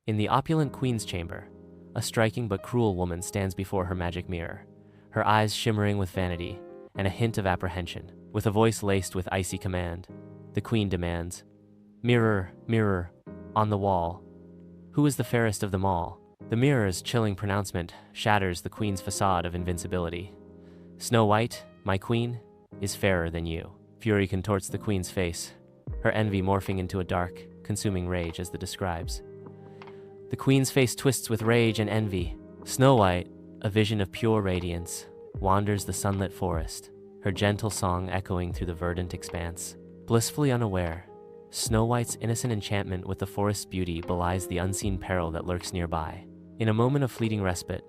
In the opulent queen's chamber, a striking but cruel woman stands before her magic mirror, her eyes shimmering with vanity and a hint of apprehension. With a voice laced with icy command, the queen demands, "Mirror, mirror, on the wall, who is the fairest of them all?" The mirror's chilling pronouncement shatters the queen's facade of invincibility. "Snow White, my queen, is fairer than you." Fury contorts the queen's face, her envy morphing into a dark, consuming rage as the describes. The queen's face twists with rage and envy. Snow White, a vision of pure radiance, wanders the sunlit forest, her gentle song echoing through the verdant expanse. Blissfully unaware, Snow White's innocent enchantment with the forest's beauty belies the unseen peril that lurks nearby. In a moment of fleeting respite,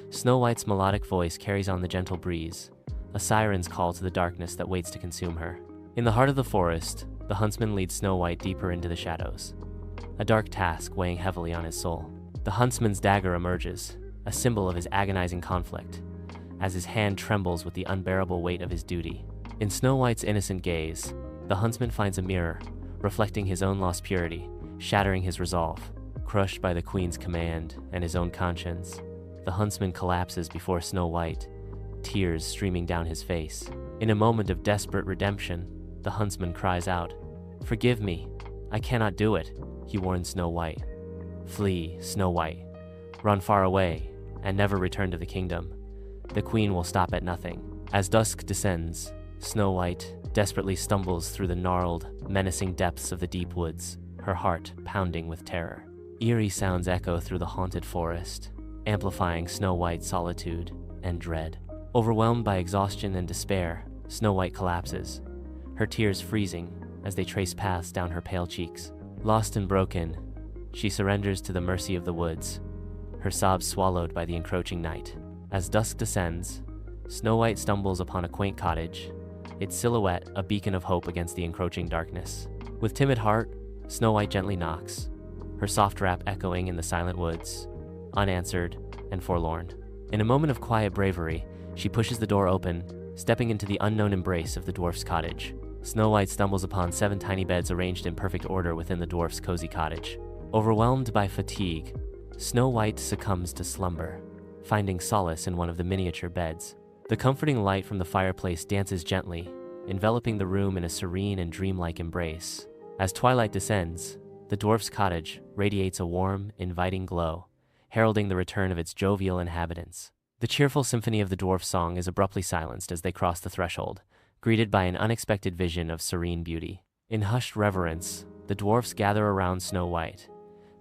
Snow White's melodic voice carries on the gentle breeze, a siren's call to the darkness that waits to consume her. In the heart of the forest, the huntsman leads Snow White deeper into the shadows, a dark task weighing heavily on his soul. The huntsman's dagger emerges, a symbol of his agonizing conflict, as his hand trembles with the unbearable weight of his duty. In Snow White's innocent gaze, the huntsman finds a mirror, reflecting his own lost purity, shattering his resolve. Crushed by the queen's command and his own conscience, the huntsman collapses before Snow White, tears streaming down his face. In a moment of desperate redemption, the huntsman cries out, "Forgive me, I cannot do it," he warns Snow White. "Flee, Snow White. Run far away, and never return to the kingdom. The queen will stop at nothing." As dusk descends, Snow White desperately stumbles through the gnarled, menacing depths of the deep woods, her heart pounding with terror. Eerie sounds echo through the haunted forest, amplifying Snow White's solitude and dread. Overwhelmed by exhaustion and despair, Snow White collapses, her tears freezing as they trace paths down her pale cheeks. Lost and broken, she surrenders to the mercy of the woods, her sobs swallowed by the encroaching night. As dusk descends, Snow White stumbles upon a quaint cottage, its silhouette a beacon of hope against the encroaching darkness. With timid heart, Snow White gently knocks, her soft rap echoing in the silent woods, unanswered and forlorn. In a moment of quiet bravery, she pushes the door open, stepping into the unknown embrace of the dwarf's cottage. Snow White stumbles upon 7 tiny beds arranged in perfect order within the dwarf's cozy cottage. Overwhelmed by fatigue, Snow White succumbs to slumber, finding solace in one of the miniature beds. The comforting light from the fireplace dances gently, enveloping the room in a serene and dreamlike embrace. As twilight descends, the dwarf's cottage radiates a warm, inviting glow, heralding the return of its jovial inhabitants. The cheerful symphony of the dwarf's song is abruptly silenced as they cross the threshold, greeted by an unexpected vision of serene beauty. In hushed reverence, the dwarfs gather around Snow White,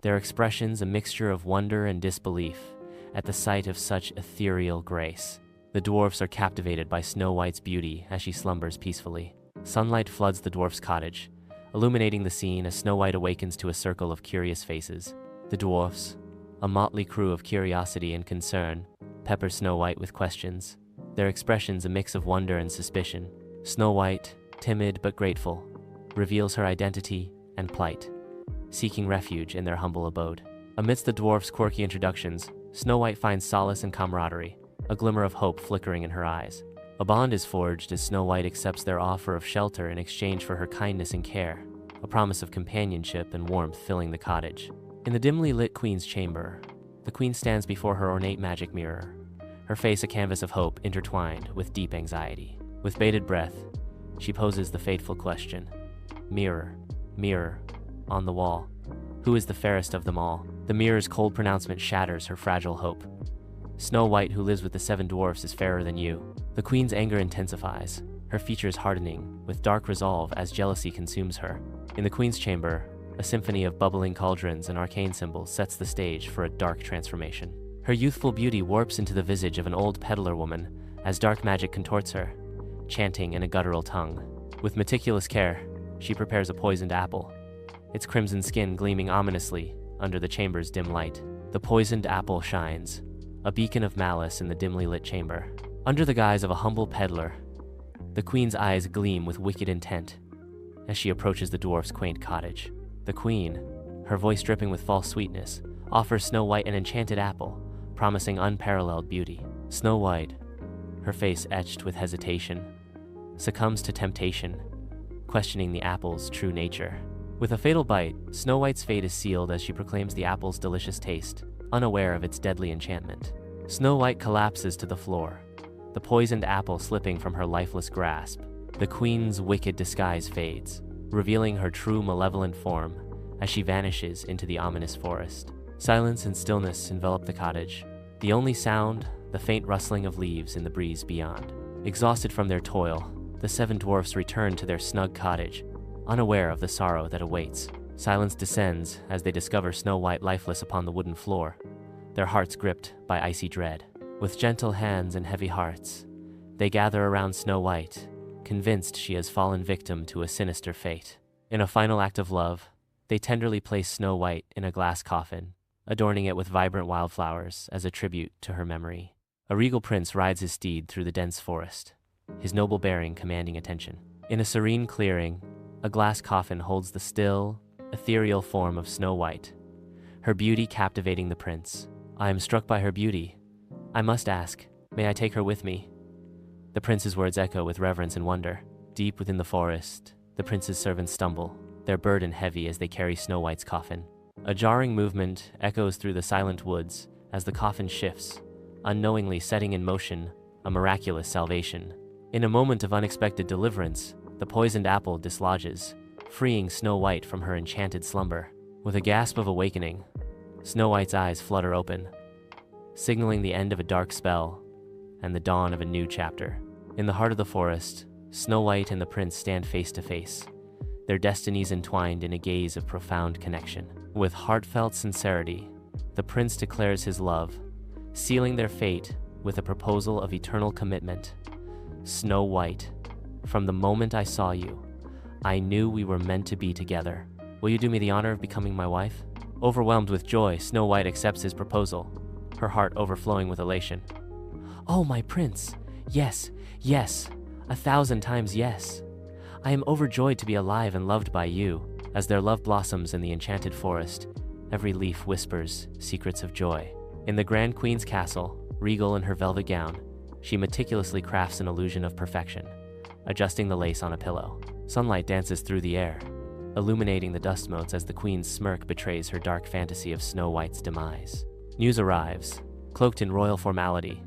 their expressions a mixture of wonder and disbelief at the sight of such ethereal grace. The dwarfs are captivated by Snow White's beauty as she slumbers peacefully. Sunlight floods the dwarf's cottage, illuminating the scene as Snow White awakens to a circle of curious faces. The dwarfs, a motley crew of curiosity and concern, pepper Snow White with questions, their expressions a mix of wonder and suspicion. Snow White, timid but grateful, reveals her identity and plight, seeking refuge in their humble abode. Amidst the dwarf's quirky introductions, Snow White finds solace and camaraderie, a glimmer of hope flickering in her eyes. A bond is forged as Snow White accepts their offer of shelter in exchange for her kindness and care, a promise of companionship and warmth filling the cottage. In the dimly lit queen's chamber, the queen stands before her ornate magic mirror, her face a canvas of hope intertwined with deep anxiety. With bated breath, she poses the fateful question, "Mirror, mirror, on the wall, who is the fairest of them all?" The mirror's cold pronouncement shatters her fragile hope. "Snow White, who lives with the 7 dwarfs, is fairer than you." The queen's anger intensifies, her features hardening with dark resolve as jealousy consumes her. In the queen's chamber, a symphony of bubbling cauldrons and arcane symbols sets the stage for a dark transformation. Her youthful beauty warps into the visage of an old peddler woman as dark magic contorts her, chanting in a guttural tongue. With meticulous care, she prepares a poisoned apple, its crimson skin gleaming ominously under the chamber's dim light. The poisoned apple shines, a beacon of malice in the dimly lit chamber. Under the guise of a humble peddler, the queen's eyes gleam with wicked intent as she approaches the dwarf's quaint cottage. The queen, her voice dripping with false sweetness, offers Snow White an enchanted apple, promising unparalleled beauty. Snow White, her face etched with hesitation, succumbs to temptation, questioning the apple's true nature. With a fatal bite, Snow White's fate is sealed as she proclaims the apple's delicious taste, unaware of its deadly enchantment. Snow White collapses to the floor, the poisoned apple slipping from her lifeless grasp. The queen's wicked disguise fades, revealing her true malevolent form as she vanishes into the ominous forest. Silence and stillness envelop the cottage, the only sound the faint rustling of leaves in the breeze beyond. Exhausted from their toil, the 7 dwarfs return to their snug cottage, unaware of the sorrow that awaits. Silence descends as they discover Snow White lifeless upon the wooden floor, their hearts gripped by icy dread. With gentle hands and heavy hearts, they gather around Snow White, convinced she has fallen victim to a sinister fate. In a final act of love, they tenderly place Snow White in a glass coffin, adorning it with vibrant wildflowers as a tribute to her memory. A regal prince rides his steed through the dense forest, his noble bearing commanding attention. In a serene clearing, a glass coffin holds the still, ethereal form of Snow White, her beauty captivating the prince. "I am struck by her beauty. I must ask, may I take her with me?" The prince's words echo with reverence and wonder. Deep within the forest, the prince's servants stumble, their burden heavy as they carry Snow White's coffin. A jarring movement echoes through the silent woods as the coffin shifts, unknowingly setting in motion a miraculous salvation. In a moment of unexpected deliverance, the poisoned apple dislodges, freeing Snow White from her enchanted slumber. With a gasp of awakening, Snow White's eyes flutter open, signaling the end of a dark spell and the dawn of a new chapter. In the heart of the forest, Snow White and the prince stand face to face, their destinies entwined in a gaze of profound connection. With heartfelt sincerity, the prince declares his love, sealing their fate with a proposal of eternal commitment. "Snow White, from the moment I saw you, I knew we were meant to be together. Will you do me the honor of becoming my wife?" Overwhelmed with joy, Snow White accepts his proposal, her heart overflowing with elation. "Oh, my prince, yes, yes, 1,000 times yes. I am overjoyed to be alive and loved by you." As their love blossoms in the enchanted forest, every leaf whispers secrets of joy. In the Grand Queen's castle, regal in her velvet gown, she meticulously crafts an illusion of perfection, adjusting the lace on a pillow. Sunlight dances through the air, illuminating the dust motes as the queen's smirk betrays her dark fantasy of Snow White's demise. News arrives, cloaked in royal formality,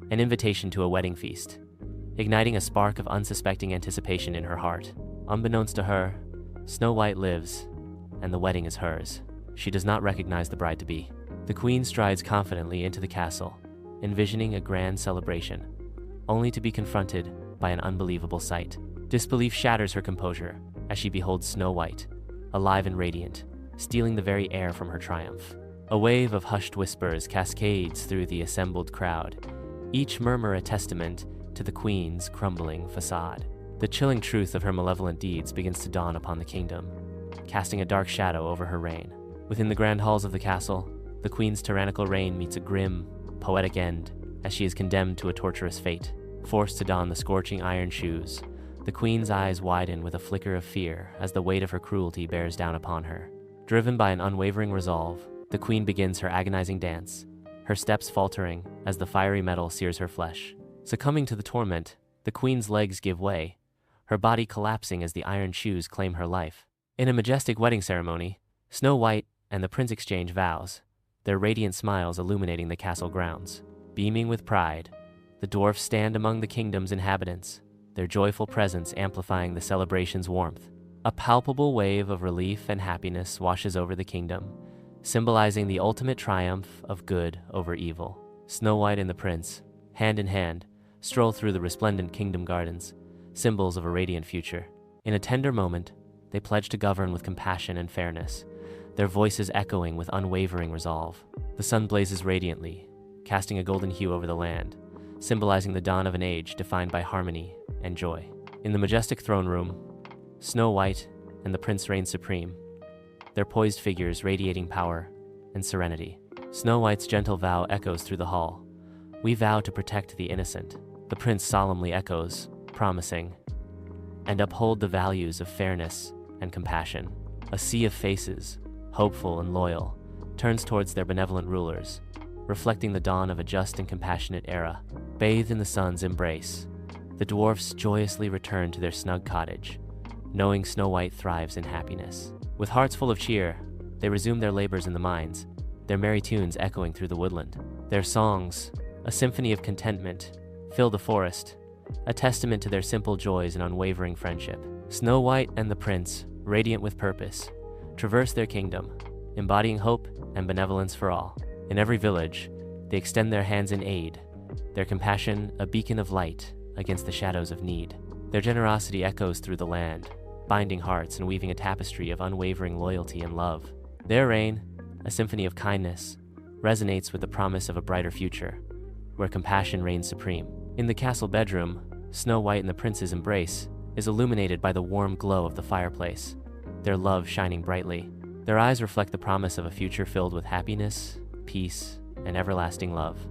an invitation to a wedding feast, igniting a spark of unsuspecting anticipation in her heart. Unbeknownst to her, Snow White lives, and the wedding is hers. She does not recognize the bride-to-be. The queen strides confidently into the castle, envisioning a grand celebration, only to be confronted by an unbelievable sight. Disbelief shatters her composure as she beholds Snow White, alive and radiant, stealing the very air from her triumph. A wave of hushed whispers cascades through the assembled crowd, each murmur a testament to the queen's crumbling facade. The chilling truth of her malevolent deeds begins to dawn upon the kingdom, casting a dark shadow over her reign. Within the grand halls of the castle, the queen's tyrannical reign meets a grim, poetic end as she is condemned to a torturous fate. Forced to don the scorching iron shoes, the queen's eyes widen with a flicker of fear as the weight of her cruelty bears down upon her. Driven by an unwavering resolve, the queen begins her agonizing dance, her steps faltering as the fiery metal sears her flesh. Succumbing to the torment, the queen's legs give way, her body collapsing as the iron shoes claim her life. In a majestic wedding ceremony, Snow White and the prince exchange vows, their radiant smiles illuminating the castle grounds. Beaming with pride, the dwarfs stand among the kingdom's inhabitants, their joyful presence amplifying the celebration's warmth. A palpable wave of relief and happiness washes over the kingdom, symbolizing the ultimate triumph of good over evil. Snow White and the prince, hand in hand, stroll through the resplendent kingdom gardens, symbols of a radiant future. In a tender moment, they pledge to govern with compassion and fairness, their voices echoing with unwavering resolve. The sun blazes radiantly, casting a golden hue over the land, symbolizing the dawn of an age defined by harmony and joy. In the majestic throne room, Snow White and the prince reign supreme, their poised figures radiating power and serenity. Snow White's gentle vow echoes through the hall. "We vow to protect the innocent." The prince solemnly echoes, promising, "and uphold the values of fairness and compassion." A sea of faces, hopeful and loyal, turns towards their benevolent rulers, reflecting the dawn of a just and compassionate era. Bathed in the sun's embrace, the dwarfs joyously return to their snug cottage, knowing Snow White thrives in happiness. With hearts full of cheer, they resume their labors in the mines, their merry tunes echoing through the woodland. Their songs, a symphony of contentment, fill the forest, a testament to their simple joys and unwavering friendship. Snow White and the Prince, radiant with purpose, traverse their kingdom, embodying hope and benevolence for all. In every village, they extend their hands in aid, their compassion a beacon of light against the shadows of need. Their generosity echoes through the land, binding hearts and weaving a tapestry of unwavering loyalty and love. Their reign, a symphony of kindness, resonates with the promise of a brighter future, where compassion reigns supreme. In the castle bedroom, Snow White and the Prince's embrace is illuminated by the warm glow of the fireplace, their love shining brightly. Their eyes reflect the promise of a future filled with happiness, peace, and everlasting love.